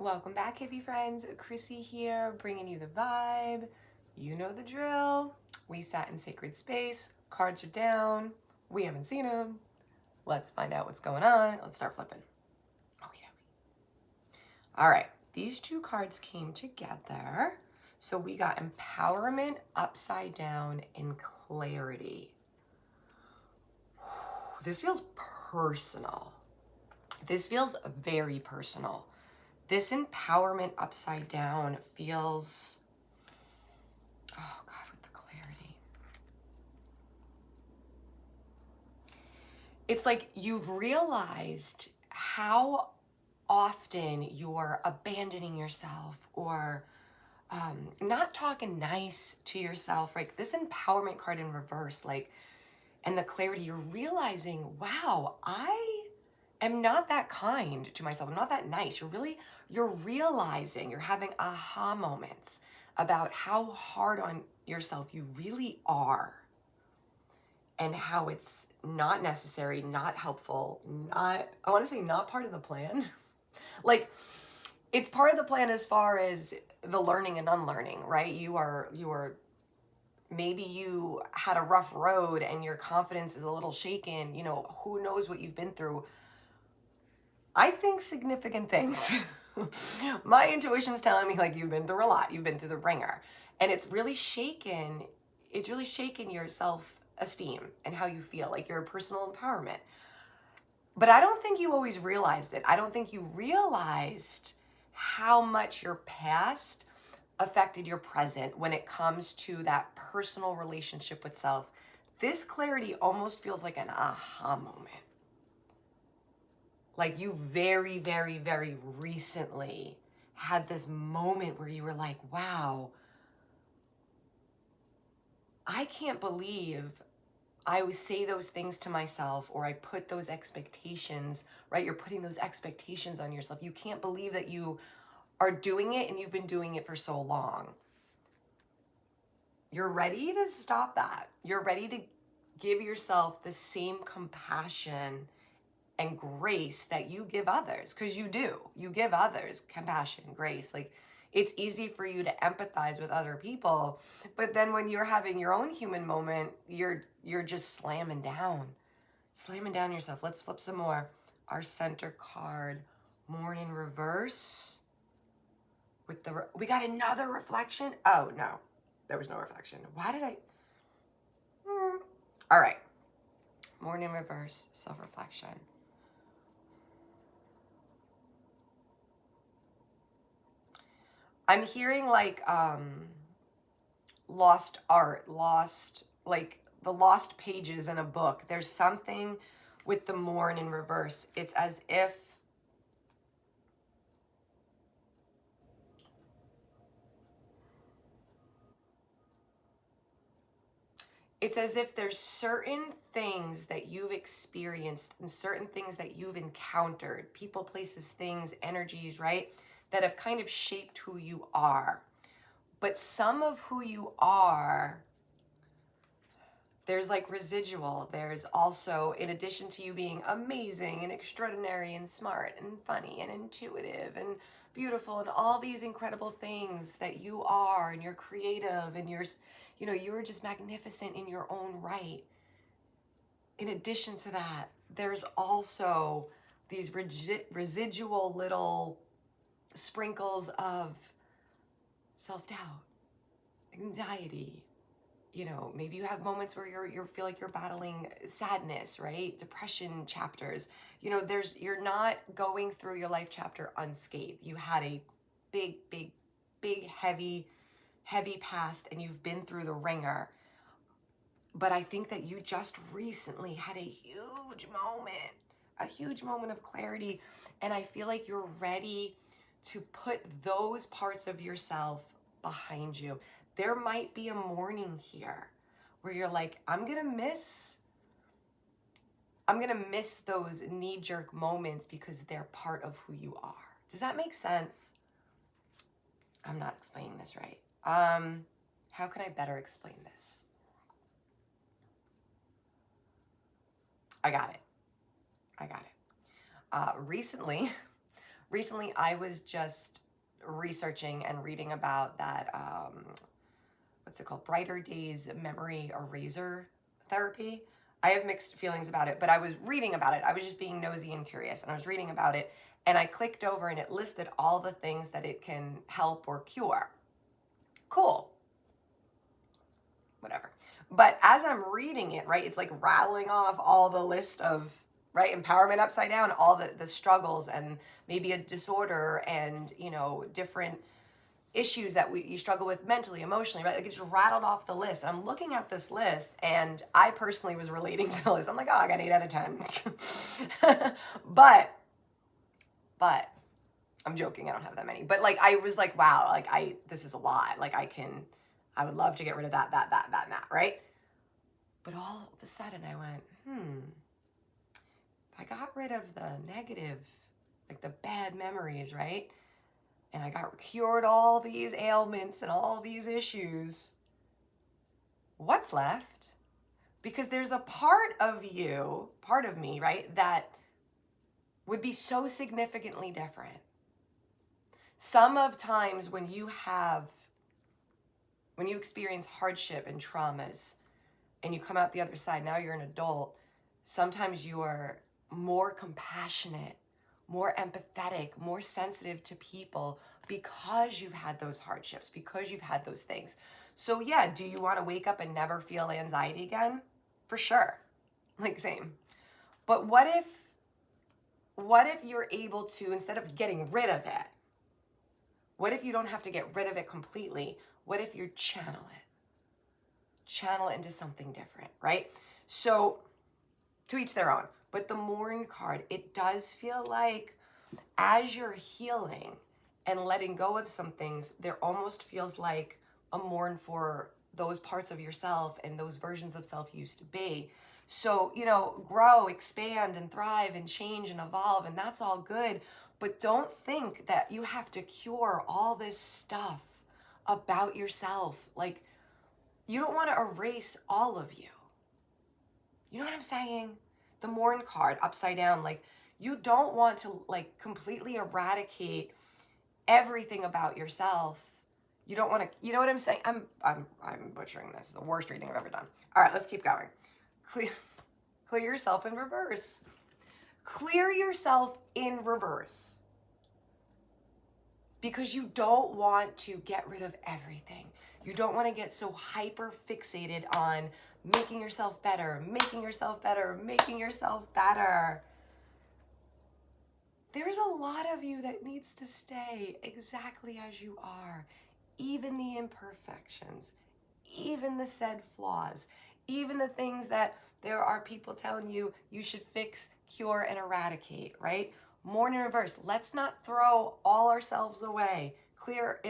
Welcome back, hippie friends. Chrissy here, bringing you the vibe. You know the drill. We sat in sacred space. Cards are down. We haven't seen them. Let's find out what's going on. Let's start flipping. Okay. All right. These two cards came together. So we got empowerment upside down and clarity. This feels personal. This feels very personal. This empowerment upside down feels, oh God, with the clarity. It's like you've realized how often you're abandoning yourself or not talking nice to yourself. Like this empowerment card in reverse, like, and the clarity, you're realizing, wow, I am not that kind to myself. I'm not that nice. You're realizing, you're having aha moments about how hard on yourself you really are and how it's not necessary, not helpful, I want to say not part of the plan. Like it's part of the plan as far as the learning and unlearning, right? You are maybe you had a rough road and your confidence is a little shaken, who knows what you've been through. I think significant things. My intuition's telling me like you've been through a lot. You've been through the ringer. And it's really shaken your self-esteem and how you feel, like your personal empowerment. But I don't think you always realized it. I don't think you realized how much your past affected your present when it comes to that personal relationship with self. This clarity almost feels like an aha moment. Like you very, very, very recently had this moment where you were like, wow, I can't believe I would say those things to myself, or I put those expectations, right? You're putting those expectations on yourself. You can't believe that you are doing it and you've been doing it for so long. You're ready to stop that. You're ready to give yourself the same compassion and grace that you give others, because you do. You give others compassion, grace. Like it's easy for you to empathize with other people, but then when you're having your own human moment, you're just slamming down yourself. Let's flip some more. Our center card, Mourn in reverse. With we got another reflection. Oh no, there was no reflection. Why did I? All right, Mourn in reverse, self-reflection. I'm hearing like lost art, like the lost pages in a book. There's something with the mourn in reverse. It's as if there's certain things that you've experienced and certain things that you've encountered, people, places, things, energies, right? That have kind of shaped who you are. But some of who you are, there's like residual. There's also, in addition to you being amazing and extraordinary and smart and funny and intuitive and beautiful and all these incredible things that you are, and you're creative and you're just magnificent in your own right. In addition to that, there's also these residual little sprinkles of self-doubt, anxiety. Maybe you have moments where you feel like you're battling sadness, right? Depression chapters. You're not going through your life chapter unscathed. You had a big, big, big, heavy past, and you've been through the ringer. But I think that you just recently had a huge moment of clarity. And I feel like you're ready to put those parts of yourself behind you. There might be a morning here where you're like, I'm gonna miss those knee-jerk moments because they're part of who you are. Does that make sense? I'm not explaining this right. How can I better explain this? I got it. Recently, recently I was just researching and reading about that, what's it called? Brighter Days Memory Eraser Therapy. I have mixed feelings about it, but I was reading about it. I was just being nosy and curious, and I was reading about it, and I clicked over and it listed all the things that it can help or cure. Cool. Whatever. But as I'm reading it, right, it's like rattling off all the list of, right, empowerment upside down, all the struggles and maybe a disorder and, you know, different issues that you struggle with mentally, emotionally, right? Like it just rattled off the list. And I'm looking at this list and I personally was relating to the list. I'm like, oh, I got 8 out of 10. but I'm joking. I don't have that many. But like, I was like, wow, like this is a lot. Like I would love to get rid of that, and that, right? But all of a sudden I went, if I got rid of the negative, like the bad memories, right? And I got cured all these ailments and all these issues, what's left? Because there's a part of you, part of me, right, that would be so significantly different. Some of times when you experience hardship and traumas and you come out the other side, now you're an adult, sometimes you are more compassionate, more empathetic, more sensitive to people because you've had those hardships, because you've had those things. So yeah, do you want to wake up and never feel anxiety again? For sure. Like same. But what if you're able to, instead of getting rid of it, what if you don't have to get rid of it completely? What if you channel it into something different, right? So to each their own. But the mourn card, it does feel like as you're healing and letting go of some things, there almost feels like a mourn for those parts of yourself and those versions of self you used to be. So, you know, grow, expand, and thrive, and change, and evolve, and that's all good. But don't think that you have to cure all this stuff about yourself. Like, you don't want to erase all of you. You know what I'm saying? The mourn card upside down, like you don't want to like completely eradicate everything about yourself. You don't want to, you know what I'm saying? I'm butchering this. It's the worst reading I've ever done. All right, let's keep going. Clear yourself in reverse. Clear yourself in reverse. Because you don't want to get rid of everything. You don't want to get so hyper fixated on making yourself better, making yourself better, making yourself better. There's a lot of you that needs to stay exactly as you are. Even the imperfections, even the said flaws, even the things that there are people telling you you should fix, cure, and eradicate, right? Mourn in reverse. Let's not throw all ourselves away. Clear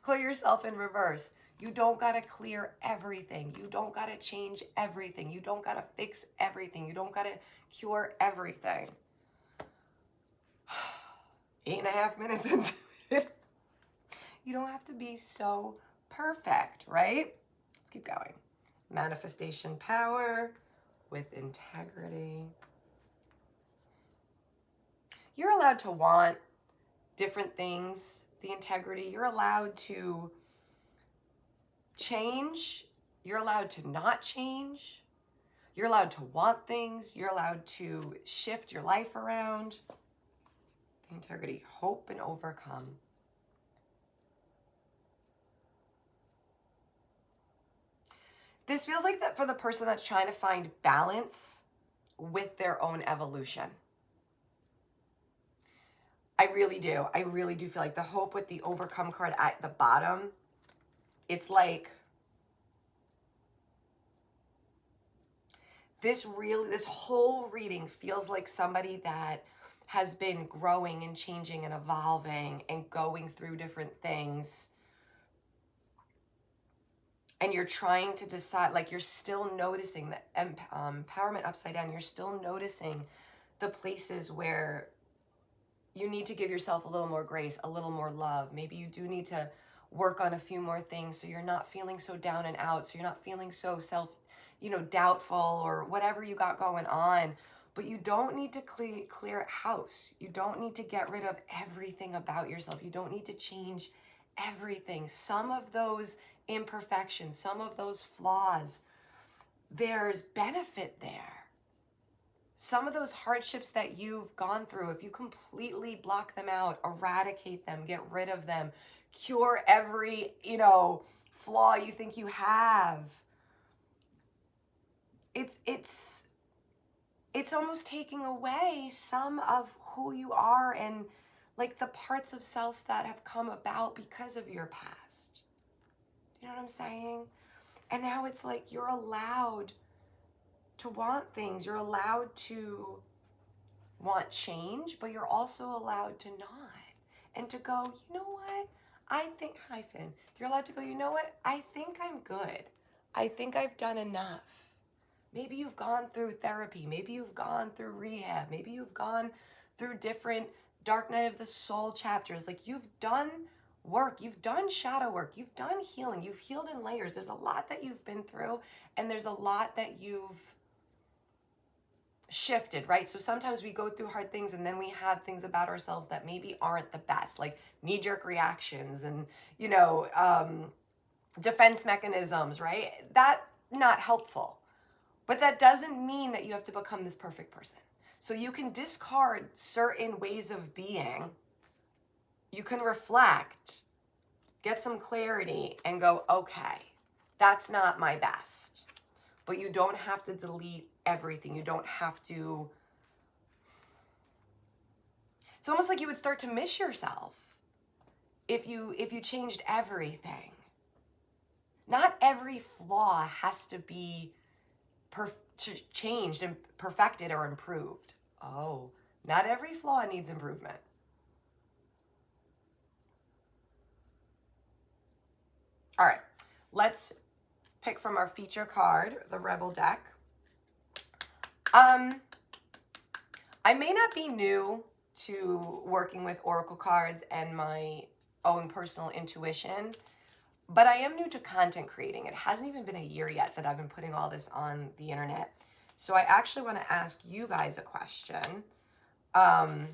yourself in reverse. You don't gotta clear everything. You don't gotta change everything. You don't gotta fix everything. You don't gotta cure everything. 8.5 minutes into it. You don't have to be so perfect, right? Let's keep going. Manifestation power with integrity. You're allowed to want different things, the integrity. You're allowed to change. You're allowed to not change. You're allowed to want things. You're allowed to shift your life around. The integrity, hope and overcome. This feels like that for the person that's trying to find balance with their own evolution. I really do. I really do feel like the hope with the overcome card at the bottom, it's like this whole reading feels like somebody that has been growing and changing and evolving and going through different things. And you're trying to decide, like you're still noticing the empowerment upside down. You're still noticing the places where you need to give yourself a little more grace, a little more love. Maybe you do need to work on a few more things so you're not feeling so down and out, so you're not feeling so doubtful or whatever you got going on. But you don't need to clear house. You don't need to get rid of everything about yourself. You don't need to change everything. Some of those imperfections, some of those flaws, there's benefit there. Some of those hardships that you've gone through, if you completely block them out, eradicate them, get rid of them, cure every, flaw you think you have, it's almost taking away some of who you are and like the parts of self that have come about because of your past. You know what I'm saying? And now it's like you're allowed to want things. You're allowed to want change, but you're also allowed to not. And to go, you know what? I think, hyphen, you're allowed to go, you know what? I think I'm good. I think I've done enough. Maybe you've gone through therapy. Maybe you've gone through rehab. Maybe you've gone through different dark night of the soul chapters. Like you've done work. You've done shadow work. You've done healing. You've healed in layers. There's a lot that you've been through, and there's a lot that you've shifted, right? So sometimes we go through hard things and then we have things about ourselves that maybe aren't the best, like knee-jerk reactions and, defense mechanisms, right? That's not helpful. But that doesn't mean that you have to become this perfect person. So you can discard certain ways of being. You can reflect, get some clarity, and go, okay, that's not my best. But you don't have to delete everything. You don't have to. It's almost like you would start to miss yourself if you changed everything. Not every flaw has to be changed and perfected or improved. Oh, not every flaw needs improvement. All right, let's pick from our feature card, the Rebel deck. I may not be new to working with oracle cards and my own personal intuition, but I am new to content creating. It hasn't even been a year yet that I've been putting all this on the internet. So I actually want to ask you guys a question. I'm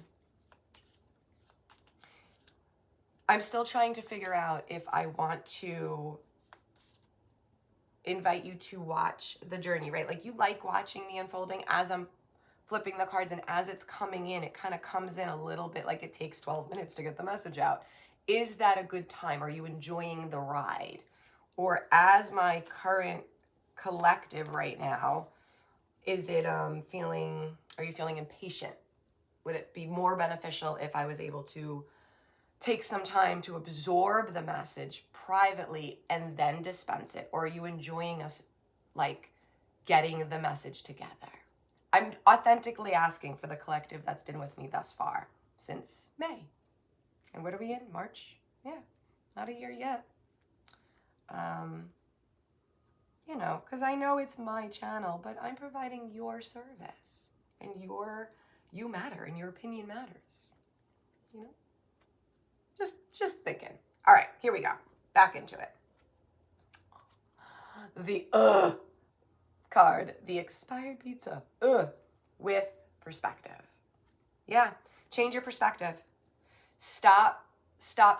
still trying to figure out if I want to invite you to watch the journey, right? Like you like watching the unfolding as I'm flipping the cards, and as it's coming in, it kind of comes in a little bit like it takes 12 minutes to get the message out. Is that a good time? Are you enjoying the ride? Or as my current collective right now, is it are you feeling impatient? Would it be more beneficial if I was able to take some time to absorb the message privately and then dispense it? Or are you enjoying us like getting the message together? I'm authentically asking for the collective that's been with me thus far since May. And what are we in? March? Yeah, not a year yet. Because I know it's my channel, but I'm providing your service, and you matter, and your opinion matters. Just thinking. All right, here we go. Back into it. The card, the expired pizza, with perspective. Yeah, change your perspective. Stop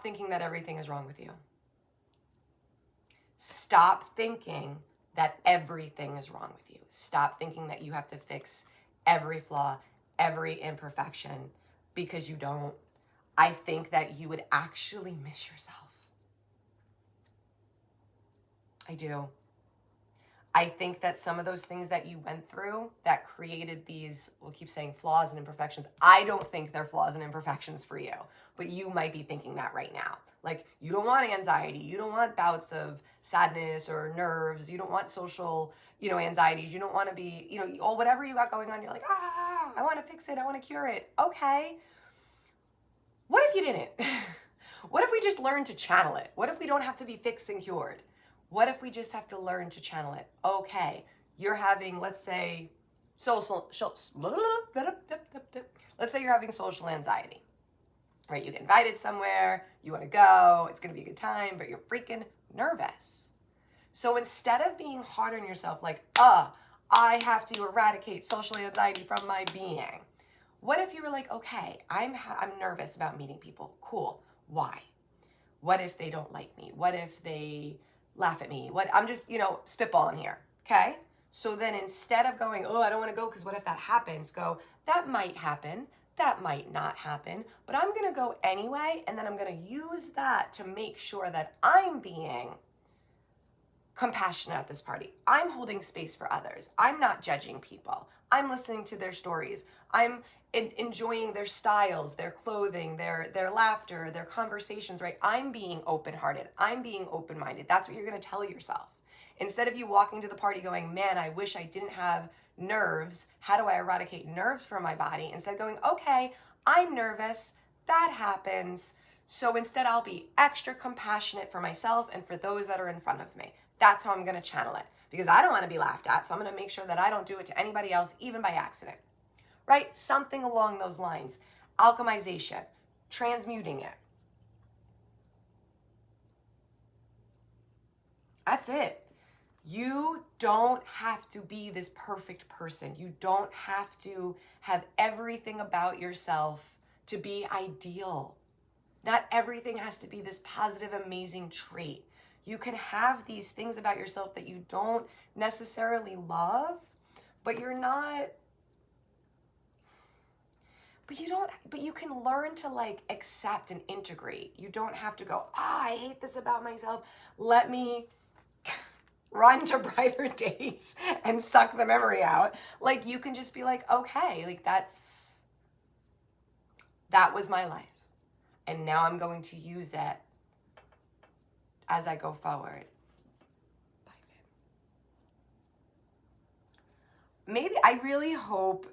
thinking that everything is wrong with you. Stop thinking that everything is wrong with you. Stop thinking that you have to fix every flaw, every imperfection, because you don't. I think that you would actually miss yourself. I do. I think that some of those things that you went through that created these, we'll keep saying flaws and imperfections, I don't think they're flaws and imperfections for you, but you might be thinking that right now. Like, you don't want anxiety, you don't want bouts of sadness or nerves, you don't want social, anxieties, you don't want to be, or whatever you got going on, you're like, I want to fix it, I want to cure it. Okay. What if you didn't? What if we just learned to channel it? What if we don't have to be fixed and cured? What if we just have to learn to channel it? Okay, you're having, let's say, let's say you're having social anxiety, right? You get invited somewhere, you want to go, it's going to be a good time, but you're freaking nervous. So instead of being hard on yourself, like, I have to eradicate social anxiety from my being. What if you were like, okay, I'm nervous about meeting people. Cool. Why? What if they don't like me? What if they laugh at me? I'm just, spitballing here. Okay? So then instead of going, oh, I don't want to go because what if that happens? Go, that might happen. That might not happen. But I'm going to go anyway. And then I'm going to use that to make sure that I'm being compassionate at this party. I'm holding space for others. I'm not judging people. I'm listening to their stories. I'm enjoying their styles, their clothing, their laughter, their conversations, right? I'm being open-hearted. I'm being open-minded. That's what you're going to tell yourself. Instead of you walking to the party going, man, I wish I didn't have nerves. How do I eradicate nerves from my body? Instead going, okay, I'm nervous. That happens. So instead I'll be extra compassionate for myself and for those that are in front of me. That's how I'm going to channel it, because I don't want to be laughed at. So I'm going to make sure that I don't do it to anybody else, even by accident, right? Something along those lines. Alchemization, transmuting it. That's it. You don't have to be this perfect person. You don't have to have everything about yourself to be ideal. Not everything has to be this positive, amazing trait. You can have these things about yourself that you don't necessarily love, but you can learn to accept and integrate. You don't have to go, I hate this about myself. Let me run to brighter days and suck the memory out. You can just be like, okay, that was my life. And now I'm going to use it as I go forward. Maybe, I really hope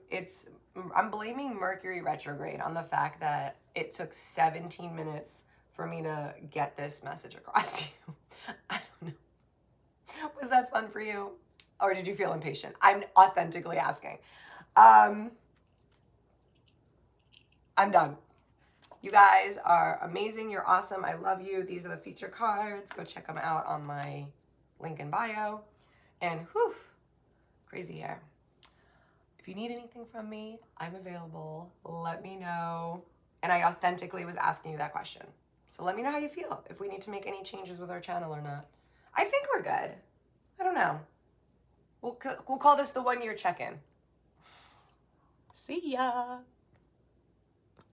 I'm blaming Mercury retrograde on the fact that it took 17 minutes for me to get this message across to you. I don't know. Was that fun for you? Or did you feel impatient? I'm authentically asking. I'm done. You guys are amazing. You're awesome. I love you. These are the feature cards. Go check them out on my link in bio. And whew, crazy hair. If you need anything from me, I'm available. Let me know. And I authentically was asking you that question. So let me know how you feel, if we need to make any changes with our channel or not. I think we're good. I don't know. We'll call this the 1-year check-in. See ya.